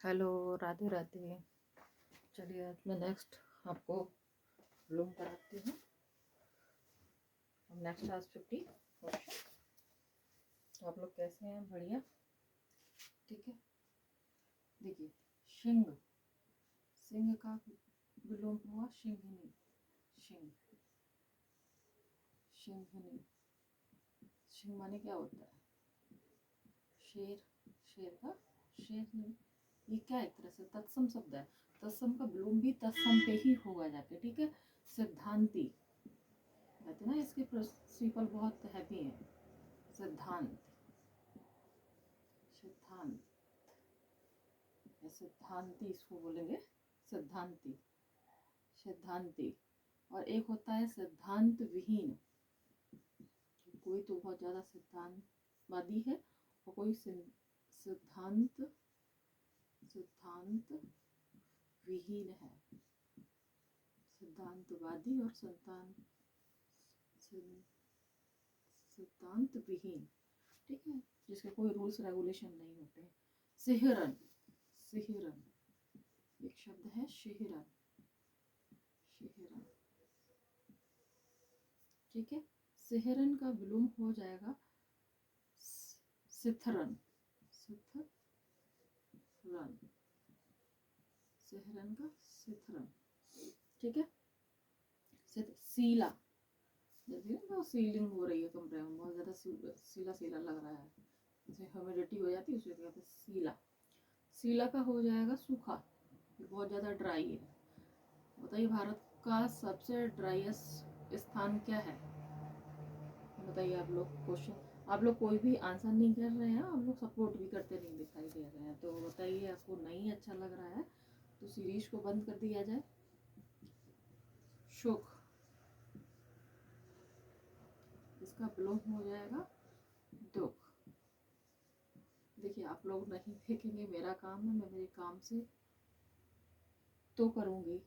Hello, Radhe Radhe. चलिए आज मैं नेक्स्ट आपको लूम कराती हूँ। नेक्स्ट आज 50 क्वेश्चन। तो आप लोग कैसे हैं? बढ़िया, ठीक है। देखिए, शिंग, सिंह का विलोम हुआ शिंघनी, शिंग, शिंघनी। शिंग माने क्या होता है? शेर, शेर का, शेर नहीं, ये क्या एक तरह से तत्सम शब्द है। तत्सम का विलोम भी तत्सम पे ही होगा जाके, ठीक है। सिद्धांती कहते हैं ना, इसके प्रिंसिपल बहुत हैवी है। सिद्धांत, सिद्धांत, सिद्धांति इसको बोलेंगे, सिद्धांति, सिद्धांति। और एक होता है सिद्धांत विहीन, कोई तो बहुत ज्यादा सिद्धांतवादी है और कोई सिद्धांत, सिद्धांत विहीन है। सिद्धांतवादी और सिद्धांत विहीन, ठीक है, जिसके कोई रूल्स रेगुलेशन नहीं होते। सिहरन, सिहरन एक शब्द है, शिहरन, शिहरन, ठीक है। सिहरन का विलोम हो जाएगा सिथरन, सिथरन, सिहरन का सिथरन, ठीक है। सीला, जैसे ना सीलिंग हो रही है कमरे में, बहुत ज्यादा सीला सीला लग रहा है, जैसे ह्यूमिडिटी हो जाती है, उसे कहते हैं सीला। सीला का हो जाएगा सूखा, बहुत ज्यादा ड्राई है। बताइए भारत का सबसे ड्राइएस्ट स्थान क्या है? बताइए आप लोग। क्वेश्चन आप लोग कोई भी आंसर नहीं कर रहे हैं, आप लोग सपोर्ट भी करते नहीं दिखाई दे रहे हैं। तो बताइए, आपको नहीं अच्छा लग रहा है तो सीरीज को बंद कर दिया जाए। सुख, इसका विलोम हो जाएगा दुख। देखिए, आप लोग नहीं देखेंगे, मेरा काम है, मैं मेरे काम से तो करूँगी।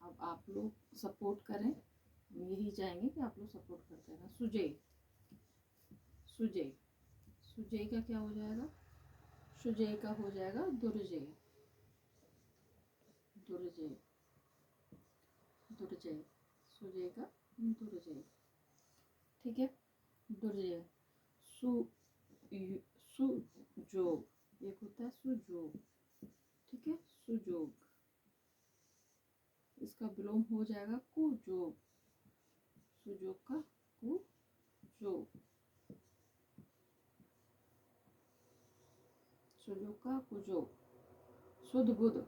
अब आप लोग सपोर्ट करें, हम यही चाहेंगे कि आप लोग सपोर्ट करते रहें। सुजय, सुजय, सुजय का क्या हो जाएगा? सुजय का हो जाएगा दुर्जय, दुर्जय, दुर्जय, सुजय का दुर्जय, ठीक है। दुर्जय। सु, सुजोग, एक होता है सुजोग, ठीक है, सुजोग। इसका विलोम हो जाएगा कुजोग, सुजोग का कुजोग, सुजोग का कुजोग। शुद्ध बुद्ध,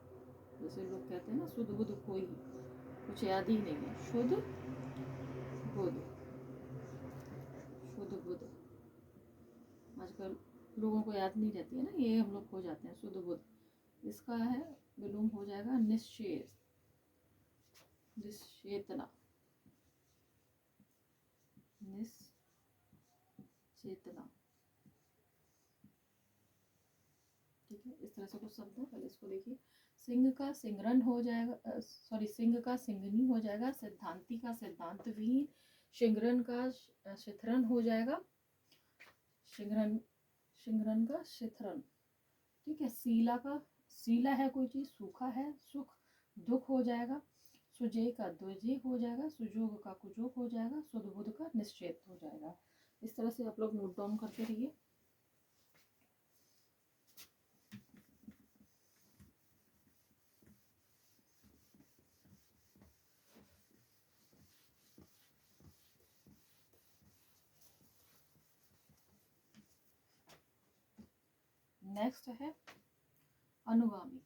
जैसे लोग कहते हैं ना, शुद्ध बुद्ध कोई कुछ याद ही नहीं है। शुद्ध बुद्ध, शुद्ध बुद्ध, आजकल लोगों को याद नहीं रहती है ना, ये हम लोग खो जाते हैं। शुद्ध बुद्ध, इसका है विलोम हो जाएगा निश्चेत, निश्चेतना, निश्चेतना, ठीक है। इस तरह से कुछ शब्द है, पहले इसको देखिए। सिंह का सिंगरन हो जाएगा, सॉरी, सिंह का सिंगनी हो जाएगा। सिद्धांति का सिद्धांत विहीन। शिंगरन का शिथरन हो जाएगा, शिंगरन, शिंगरन का शिथरन, ठीक है। सीला का, सीला है कोई चीज, सूखा है, सुख, दुख हो जाएगा। सुजय का दुर्जय हो जाएगा, सुजोग का कुजोग हो जाएगा, सुध बुध का निश्चेत हो जाएगा। इस तरह से आप लोग नोट डाउन करते रहिए। नेक्स्ट है अनुगामी,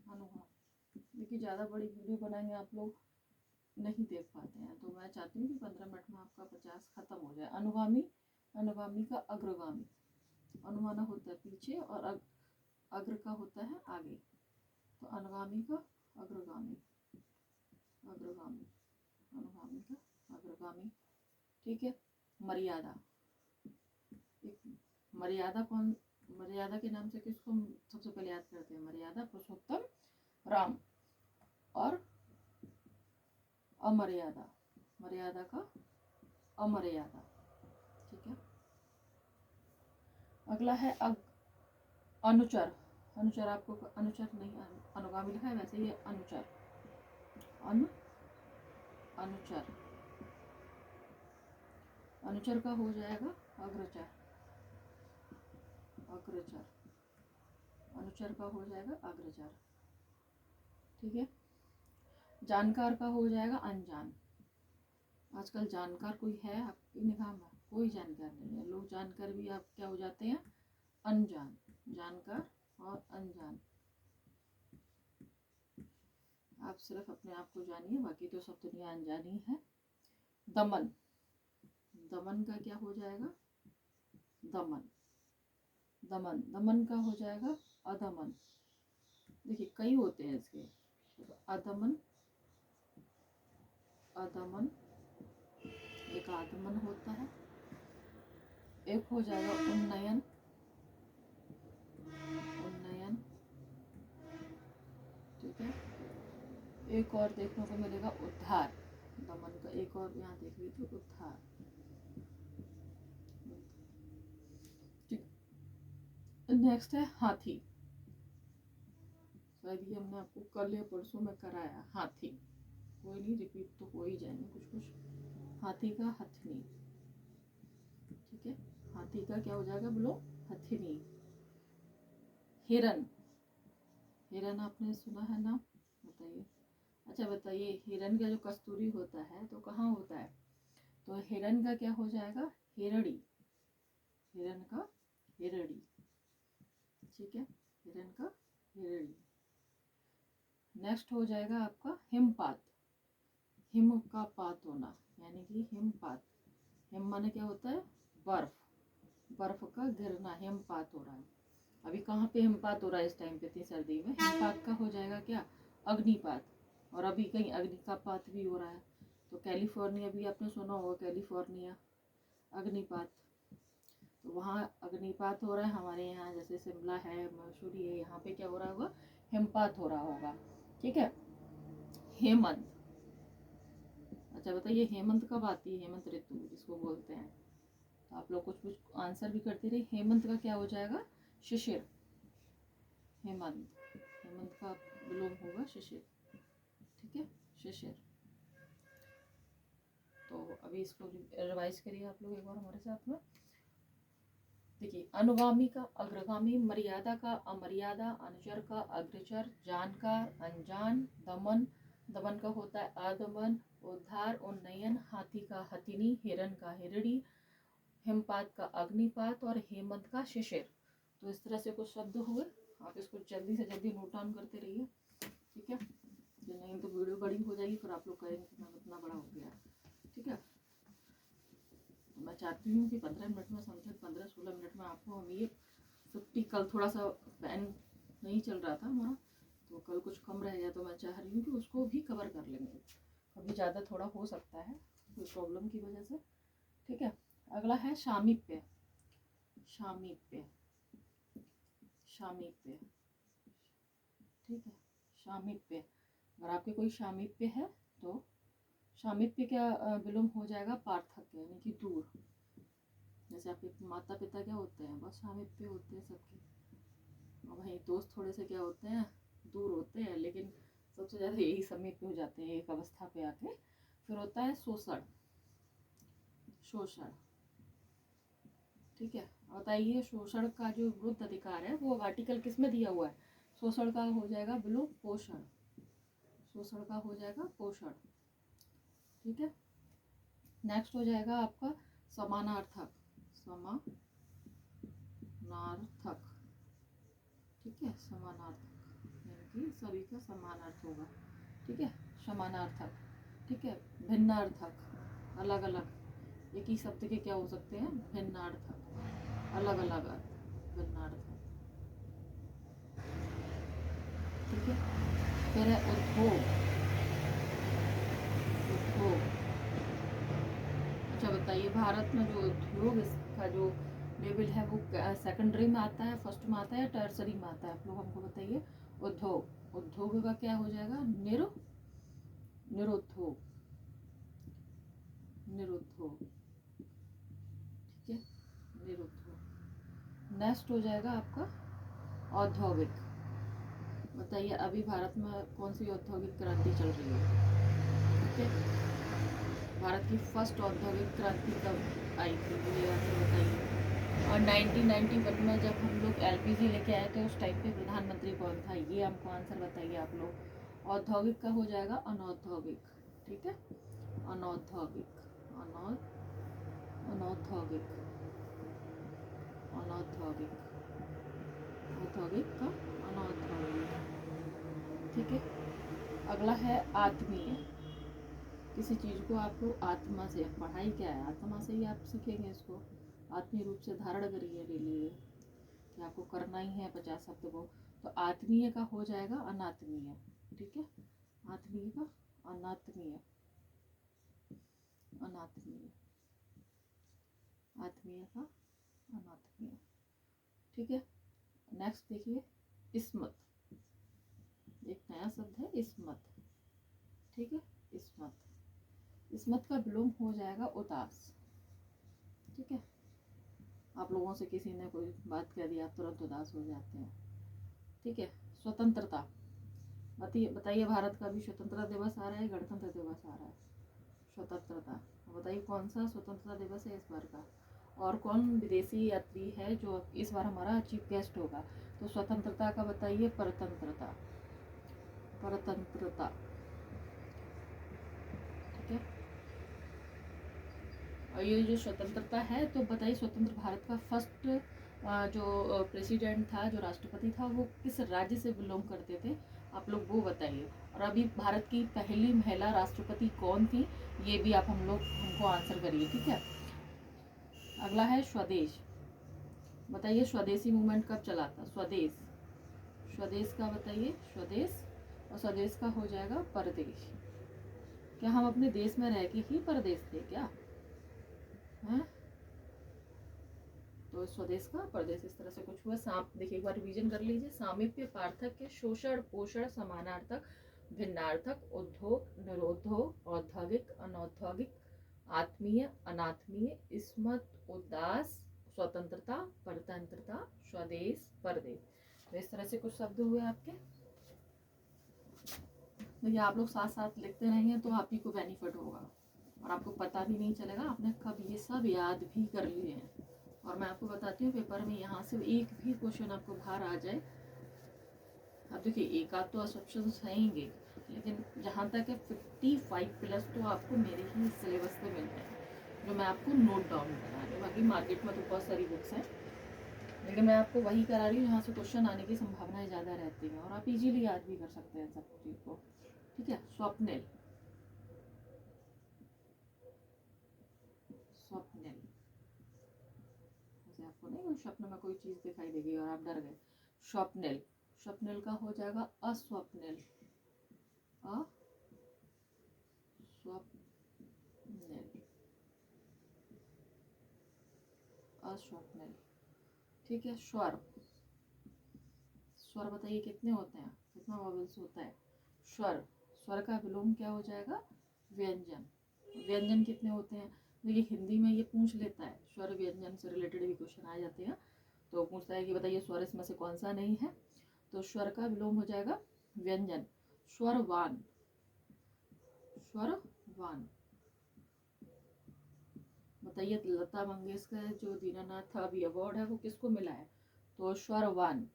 अनुगामी। देखिए, ज़्यादा बड़ी वीडियो बनाएंगे आप लोग नहीं देख पाते हैं, तो मैं चाहती हूँ कि 15 मिनट में आपका 50 खत्म हो जाए। अनुगामी, अनुगामी का अग्रगामी, अनुमाना होता है पीछे और अग्र का होता है आगे, तो अनुगामी का अग्रगामी, अग्रगामी, अनुगामी का अग्रगामी, ठीक है। मर्यादा, एक मर्यादा कौन, मर्यादा के नाम से किसको हम सबसे पहले याद करते हैं? मर्यादा पुरुषोत्तम राम। और अमर्यादा, मर्यादा का अमर्यादा, ठीक है। अगला है अनुचर, अनुचर आपको अनुचर नहीं, अनुगामी लिखा है, वैसे ही अनुचर, अनुचर, अनुचर का हो जाएगा अग्रचर, अग्रचर, अनुचर का हो जाएगा अग्रचर। ठीक है। जानकार का हो जाएगा अनजान। आजकल जानकार कोई है आपकी निगाह में? कोई जानकार नहीं है। लोग जानकर भी आप क्या हो जाते हैं? अनजान। जानकार और अनजान, आप सिर्फ अपने आप को जानिए, बाकी तो सब दुनिया अनजानी है। दमन, दमन का क्या हो जाएगा? दमन, दमन, दमन का हो जाएगा अदमन। देखिए कई होते हैं इसके, तो अदमन, अदमन, एक आदमन होता है, एक हो जाएगा उन्नयन, उन्नयन। ठीक है। एक और देखने को मिलेगा उद्धार, दमन का एक और यहाँ देख लीजिए, उद्धार। ठीक। नेक्स्ट है हाथी। शायद ये हमने आपको कल या परसों में कराया। हाथी, कोई नहीं, रिपीट तो हो ही जाएंगे कुछ कुछ। हाथी का हथनी। ठीक है। हाथी का क्या हो जाएगा बोलो? हथनी। हिरन, हिरन आपने सुना है ना? बताइए। अच्छा बताइए, हिरन का जो कस्तूरी होता है तो कहाँ होता है? तो हिरन का क्या हो जाएगा? हिरड़ी, हिरन का हिरड़ी। ठीक है। हिरन का हिरड़ी। नेक्स्ट हो जाएगा आपका हिमपात। हिम का पात होना, यानी कि हिमपात। हिम माने क्या होता है? बर्फ, बर्फ का गिरना, हिमपात हो रहा है। अभी कहाँ पे हिमपात हो रहा है इस टाइम पे, इतनी सर्दी में? हिमपात का हो जाएगा क्या? अग्निपात। और अभी कहीं अग्नि का पात भी हो रहा है, तो कैलिफोर्निया भी आपने सुना होगा, कैलिफोर्निया अग्निपात। तो वहाँ अग्निपात हो रहा है। हमारे यहाँ जैसे शिमला है, मसूरी है, यहाँ पे क्या हो रहा होगा? हिमपात हो रहा होगा। ठीक है। हेमंत, अच्छा बताइए हेमंत कब आती है? हेमंत ऋतु इसको बोलते हैं। तो आप लोग कुछ कुछ आंसर भी करते रहिए। हेमंत का क्या हो जाएगा? शिशिर, हेमंत, हेमंत का विलोम होगा शिशिर। ठीक है, शिशिर। तो अभी इसको रिवाइज करिए आप लोग एक बार हमारे साथ में। देखिए, अनुगामी का अग्रगामी, मर्यादा का अमर्यादा, अनुचर का अग्रचर, जानकार अनजान, दमन, दमन का होता है आदमन, उद्धार उन्नयन, हाथी का हथिनी, हिरन का हिरड़ी, हिमपात का अग्निपात और हेमंत का शिशिर। तो इस तरह से कुछ शब्द हुए, आप इसको जल्दी से जल्दी नोट डाउन करते रहिए। ठीक है, जो नहीं तो वीडियो बड़ी हो जाएगी, फिर आप लोग कहेंगे कि मैम इतना बड़ा हो गया। ठीक है, तो मैं चाहती हूँ कि 15 मिनट में, समथिंग 15-16 मिनट में आपको हम ये 50, कल थोड़ा सा पैन नहीं चल रहा था हमारा, तो कल कुछ कम रह गया, तो मैं चाह रही हूँ कि उसको भी कवर कर लेंगे। कभी ज़्यादा थोड़ा हो सकता है कोई प्रॉब्लम की वजह से। ठीक है। अगला है सामीप्य, सामीप्य, सामीप्य। ठीक है, सामीप्य। अगर आपके कोई सामीप्य है तो सामीप्य क्या विलोम हो जाएगा? पार्थक्य, यानी कि दूर। जैसे आपके माता पिता क्या होते हैं? बस सामीप्य होते हैं सबके। और वहीं दोस्त थोड़े से क्या होते हैं? दूर होते हैं, लेकिन सबसे ज़्यादा यही समीप्य हो जाते हैं एक अवस्था पे आके। फिर होता है शोषण, शोषण। ठीक है, बताइए शोषण का जो विरुद्ध अधिकार है वो आर्टिकल किस में दिया हुआ है? शोषण का हो जाएगा विलोम पोषण, शोषण का हो जाएगा पोषण। ठीक है। नेक्स्ट हो जाएगा आपका समानार्थक, समानार्थक। ठीक है, समानार्थक यानी कि सभी का समान अर्थ होगा। ठीक है, समानार्थक। ठीक है, भिन्नार्थक, अलग अलग। एक ही शब्द के क्या हो सकते हैं? भिन्नार्थक, अलग अलग अर्थ, भिन्नार्थक। ठीक है। फिर है उद्योग, उद्योग। अच्छा बताइए, भारत में जो उद्योग इसका जो लेवल है वो सेकेंडरी में आता है, फर्स्ट में आता है या टर्सरी में आता है? आप लोग हमको बताइए। उद्योग, उद्योग का क्या हो जाएगा? निरुद्योग, निरुद्योग। ठीक है, निरुद्योग। नेक्स्ट हो जाएगा आपका औद्योगिक, बताइए अभी भारत में कौन सी औद्योगिक क्रांति चल रही है? ठीक है, भारत की फर्स्ट औद्योगिक क्रांति कब आई थी, ये आंसर बताइए। और 1991 में जब हम लोग एलपीजी लेके आए थे उस टाइम पे प्रधानमंत्री कौन था, ये हमको आंसर बताइए आप लोग। औद्योगिक का हो जाएगा अनौद्योगिक, ठीक है, अनौद्योगिक, अनौद्योगिक, अनौद्योगिक, औद्योगिक का अनौद्योगिक, ठीक है। अगला है आत्मीय, किसी चीज़ को आपको आत्मा से, पढ़ाई क्या है, आत्मा से ही आप सीखेंगे इसको, आत्मीय रूप से धारण करिए ले लिए कि आपको करना ही है 50 शब्द को। तो आत्मीय का हो जाएगा अनात्मीय, ठीक है, आत्मीय का अनात्मीय, अनात्मीय, आत्मीय का अनात्मीय, ठीक है। नेक्स्ट देखिए इस्मत, एक नया शब्द है इस्मत, ठीक है, इस्मत, इस्मत का विलोम हो जाएगा उदास, ठीक है। आप लोगों से किसी ने कोई बात कह दिया, आप तुरंत उदास हो जाते हैं, ठीक है। स्वतंत्रता, बताइए भारत का भी स्वतंत्रता दिवस आ रहा है, गणतंत्र दिवस आ रहा है, स्वतंत्रता, बताइए कौन सा स्वतंत्रता दिवस है इस बार का, और कौन विदेशी यात्री है जो इस बार हमारा चीफ गेस्ट होगा। तो स्वतंत्रता का बताइए परतंत्रता, परतंत्रता, ठीक है। और ये जो स्वतंत्रता है, तो बताइए स्वतंत्र भारत का फर्स्ट जो प्रेसिडेंट था, जो राष्ट्रपति था, वो किस राज्य से बिलोंग करते थे, आप लोग वो बताइए। और अभी भारत की पहली महिला राष्ट्रपति कौन थी, ये भी आप हमको आंसर करिए, ठीक है। अगला है स्वदेश, बताइए स्वदेशी मूवमेंट कब चला था, स्वदेश, स्वदेश का बताइए, स्वदेश, और स्वदेश का हो जाएगा परदेश। क्या हम अपने देश में रह के ही परदेश थे क्या है? तो स्वदेश का परदेश, इस तरह से कुछ हुआ। देखिए एक बार रिवीजन कर लीजिए। सामीप्य, पार्थक्य, शोषण, पोषण, समानार्थक, भिन्नार्थक, उद्योग, निरोधोग, औद्योगिक, अनौद्योगिक, आत्मीय, अनात्मीय, इस्मत, उदास, स्वतंत्रता, परतंत्रता, स्वदेश, परदेश। तो इस तरह से कुछ शब्द हुए आपके। देखिए आप लोग साथ साथ लिखते रहेंगे तो आप ही को बेनिफिट होगा और आपको पता भी नहीं चलेगा आपने कब ये सब याद भी कर लिए हैं। और मैं आपको बताती हूँ पेपर में यहाँ से एक भी क्वेश्चन आपको बाहर आ जाए, अब देखिए एक आध तो असम्पशन रहेंगे, लेकिन जहाँ तक है 55+ तो आपको मेरे ही सिलेबस से मिल जाए जो मैं आपको नोट डाउन करा रही हूँ। बाकी मार्केट में तो बहुत सारी बुक्स हैं, लेकिन मैं आपको वही करा रही हूँ जहाँ से क्वेश्चन आने की संभावनाएं ज़्यादा रहती हैं और आप इजीली याद भी कर सकते हैं सब चीज़ को, ठीक है। स्वप्निल, स्वप्निल, जैसे आपको नहीं स्वप्न में कोई चीज़ दिखाई देगी और आप डर गए, स्वप्निल, स्वप्निल का हो जाएगा अस्वप्निल, अस्वप्निल, अस्वप्निल, ठीक है। स्वर, स्वर बताइए कितने होते हैं, कितना वॉवेल्स होता है स्वर, स्वर का विलोम क्या हो जाएगा, व्यंजन, व्यंजन कितने होते हैं। देखिए हिंदी में ये पूछ लेता है, स्वर व्यंजन से रिलेटेड भी क्वेश्चन आ जाते हैं, तो पूछता है कि बताइए स्वर इसमें से कौन सा नहीं है, तो स्वर का विलोम हो जाएगा व्यंजन। स्वरवान, स्वरवान, बताइए लता मंगेशकर जो दीनानाथ अभी अवार्ड है वो किसको मिला है, तो स्वरवान,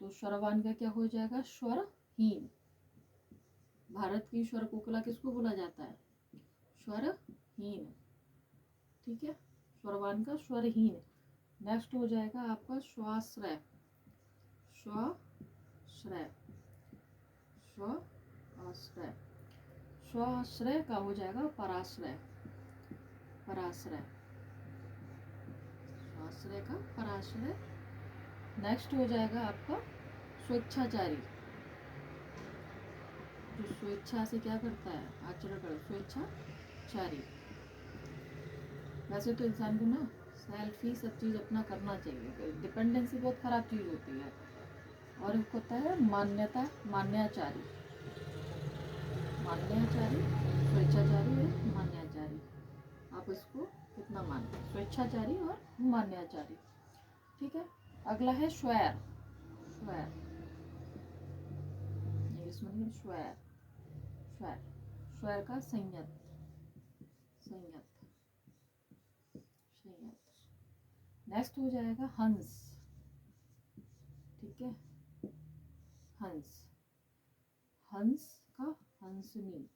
तो स्वरवान का क्या हो जाएगा, स्वरहीन। भारत की स्वर कोकिला किसको बोला जाता है, स्वरहीन, ठीक है। स्वरवान का स्वरहीन। नेक्स्ट हो जाएगा आपका स्वाश्रय, स्वाश्रय, स्वाश्रय, स्वाश्रय का हो जाएगा पराश्रय, पराश्रय, स्वाश्रय का पराश्रय। नेक्स्ट हो जाएगा आपका स्वेच्छाचारी, जो स्वेच्छा से क्या करता है, आचरण कर, स्वेच्छाचारी। वैसे तो इंसान को ना सेल्फ ही सब चीज़ अपना करना चाहिए, डिपेंडेंसी बहुत ख़राब चीज़ होती है। और एक होता है मान्यता, मान्याचारी, मान्याचारी, स्वेच्छाचारी और मान्याचारी, आप इसको कितना मानते हैं, स्वेच्छाचारी और मान्याचारी, ठीक है। अगला है स्वैर, स्क्वायर, इंग्लिश में स्क्वायर, स्क्वायर, स्क्वायर का संयंत्र, संयंत्र, संयंत्र। नेक्स्ट हो जाएगा हंस, ठीक है, हंस, हंस का हंसनी।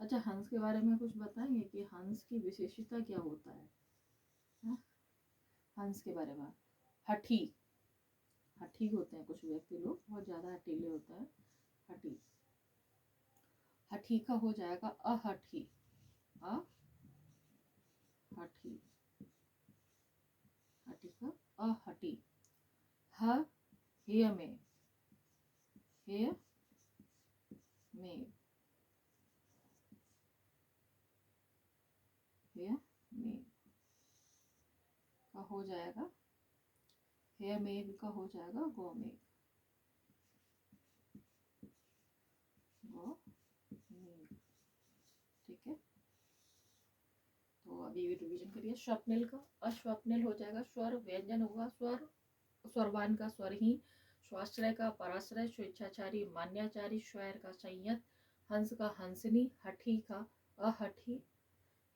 अच्छा, हंस के बारे में कुछ बताएंगे कि हंस की विशेषता क्या होता है? हा? हंस के बारे में, हठी, हठी होते हैं कुछ व्यक्ति लोग, बहुत ज्यादा हठीले होते हैं, हठी, हठी का हो जाएगा अहठी, अहठी, हठी का अहठी। ह हेय में, हेय में, हेय में का हो जाएगा, हेय मेघ का हो जाएगा गौमेघ, गौमेघ, ठीक है। तो अभी रिवीजन करिए। स्वप्निल का अश्वप्निल हो जाएगा, स्वर व्यंजन होगा, स्वर स्वरवान का स्वरहीन, स्वाश्रय का पराश्रय, स्वेच्छाचारी मान्याचारी, स्वैर का संयत, हंस का हंसनी, हठी का अहठी,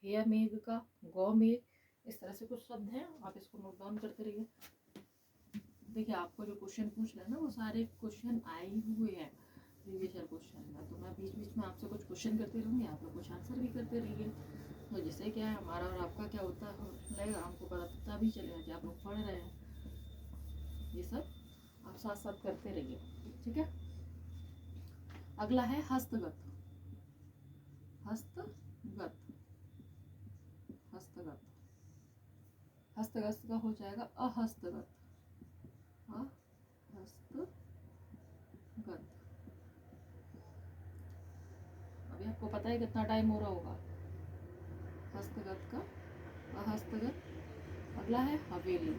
हेय मेघ का गौमेघ। इस तरह से कुछ शब्द हैं, आप इसको नोट डाउन करते रहिए। देखिए, आपको जो क्वेश्चन पूछ रहे हैं ना, वो सारे क्वेश्चन आए हुए हैं प्रीवियस ईयर क्वेश्चन में, तो मैं बीच बीच में आपसे कुछ क्वेश्चन करती रहूँगी, आप लोग कुछ आंसर भी करते रहिए। तो जिससे क्या है, हमारा और आपका क्या होता रहेगा, हमको पता भी चलेगा कि आप लोग पढ़ रहे हैं। ये सब आप साथ साथ करते रहिए, ठीक है। अगला है हस्तगत, हस्तगत, हस्तगत, हस्तगत का हो जाएगा अहस्तगत, अहस्तगत। अभी आपको पता है कितना टाइम हो रहा होगा हस्तगत का, अहस्तगत। अगला है हवेली,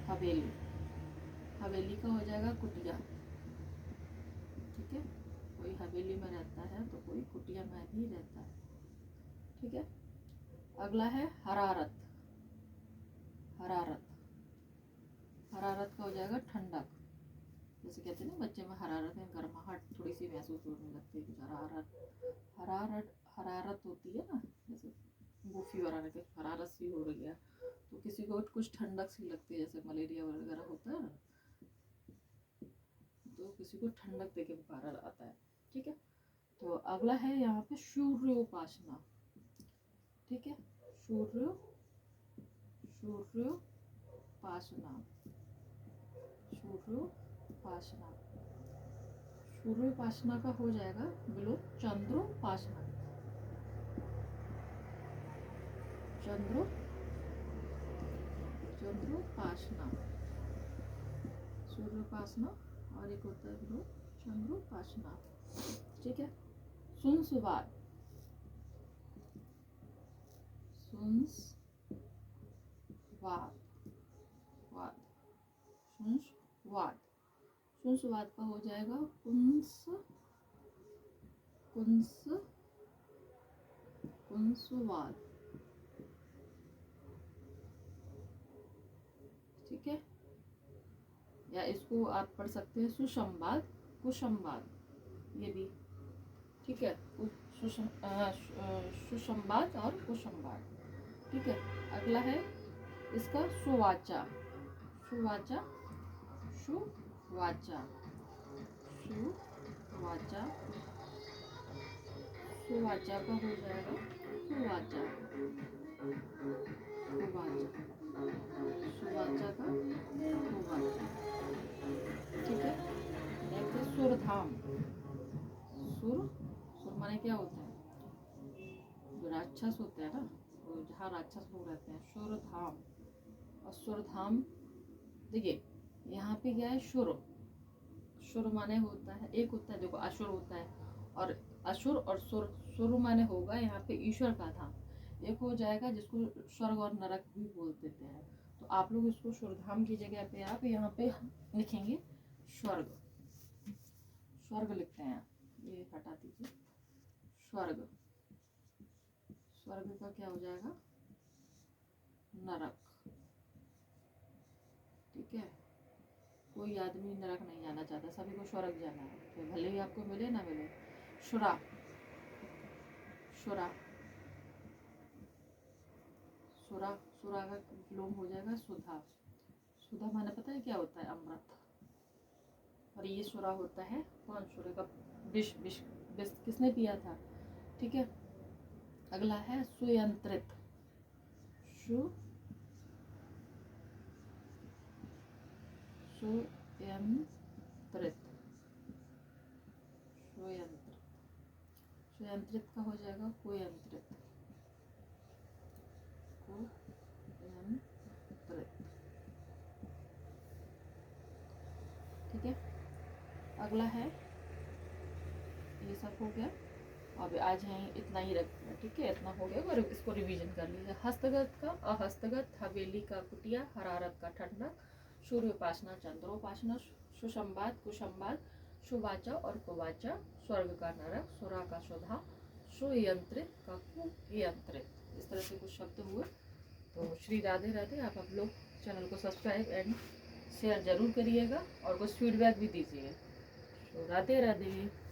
हवेली, हवेली का हो जाएगा कुटिया, ठीक है। कोई हवेली में रहता है तो कोई कुटिया में भी रहता है, ठीक है। अगला है हरारत, हरारत, हरारत का हो जाएगा ठंडक। जैसे कहते हैं ना बच्चे में हरारत में गर्माहट थोड़ी सी महसूस होने लगती है, कुछ हरारत, हरारत, हरारत होती है ना, जैसे बुफी वगैरह की हरारत सी हो रही है, तो किसी को कुछ ठंडक सी लगती है, जैसे मलेरिया वगैरह होता है ना, तो किसी को ठंडक देके बुखार आता है, ठीक है। तो अगला है यहाँ पे सूर्योपासना, ठीक है, सूर्योपासना, सूर्योपासना, सूर्योपासना का हो जाएगा बोलो चंद्रोपासना, चंद्रो, चंद्रोपासना, सूर्योपासना, और एक होता है बोलो चंद्रोपासना, ठीक है। सुनसुवाद, सुनसवाद, वाद, सुनसवाद, सुनसवाद का हो जाएगा कुंस, कुंस, कुंसवाद, ठीक है। या इसको आप पढ़ सकते हैं सुसंवाद, कुसंवाद, ये भी, ठीक है। सुसंवाद और कुसंवाद, ठीक है। अगला है इसका सुवाचा, सुवाचा, सुवाचा, सुवाचा, सुवाचा का हो जाएगा सुवाचा, सुवाचा, सुवाचा का सुवाचा, ठीक है। नेक्स्ट है सुरधाम, सुर, सुर माने क्या होता है, जो राक्षस होते हैं ना, तो जहाँ राक्षस लोग रहते हैं, सुरधाम। और सुरधाम, देखिए यहाँ पे क्या है, शुर, शुर माने होता है, एक होता है देखो असुर होता है, और असुर और सुर, सुर माने होगा यहाँ पे ईश्वर का धाम, एक हो जाएगा जिसको स्वर्ग और नरक भी बोल देते हैं। तो आप लोग इसको सुरधाम की जगह पे आप यहाँ पे लिखेंगे स्वर्ग, स्वर्ग लिखते हैं, ये हटा दीजिए, स्वर्ग, स्वर्ग का क्या हो जाएगा नरक, ठीक है, कोई आदमी नरक नहीं जाना चाहता, सभी को स्वर्ग जाना है, तो भले ही आपको मिले ना मिले। शुरा, शुरा, सुरा, सुरा का विलोम हो जाएगा सुधा। सुधा माने पता है क्या होता है? अमृत। और ये सुरा होता है कौन? सुरे का विष। विष विष किसने पिया था? ठीक है। अगला है सुयंत्रित। सुयंत्रित, सुयंत्रित, सुयंत्रित का हो जाएगा कुयंत्रित, कुयंत्रित। ठीक है। अगला है, ये सब हो गया। अब आज है इतना ही रखना, ठीक है, इतना हो गया और इसको रिवीजन कर लीजिए। हस्तगत का अहस्तगत, हवेली का कुटिया, हरारत का ठंडक, सूर्योपासना चंद्रोपासना, सुसंवाद कुसंवाद, सुवाचा और कुवाचा, स्वर्ग का नरक, सुरा का सुधा, सुयंत्रित का कुयंत्रित। इस तरह से कुछ शब्द हुए। तो श्री राधे राधे। आप लोग चैनल को सब्सक्राइब एंड शेयर जरूर करिएगा और कुछ फीडबैक भी दीजिए। तो राधे राधे।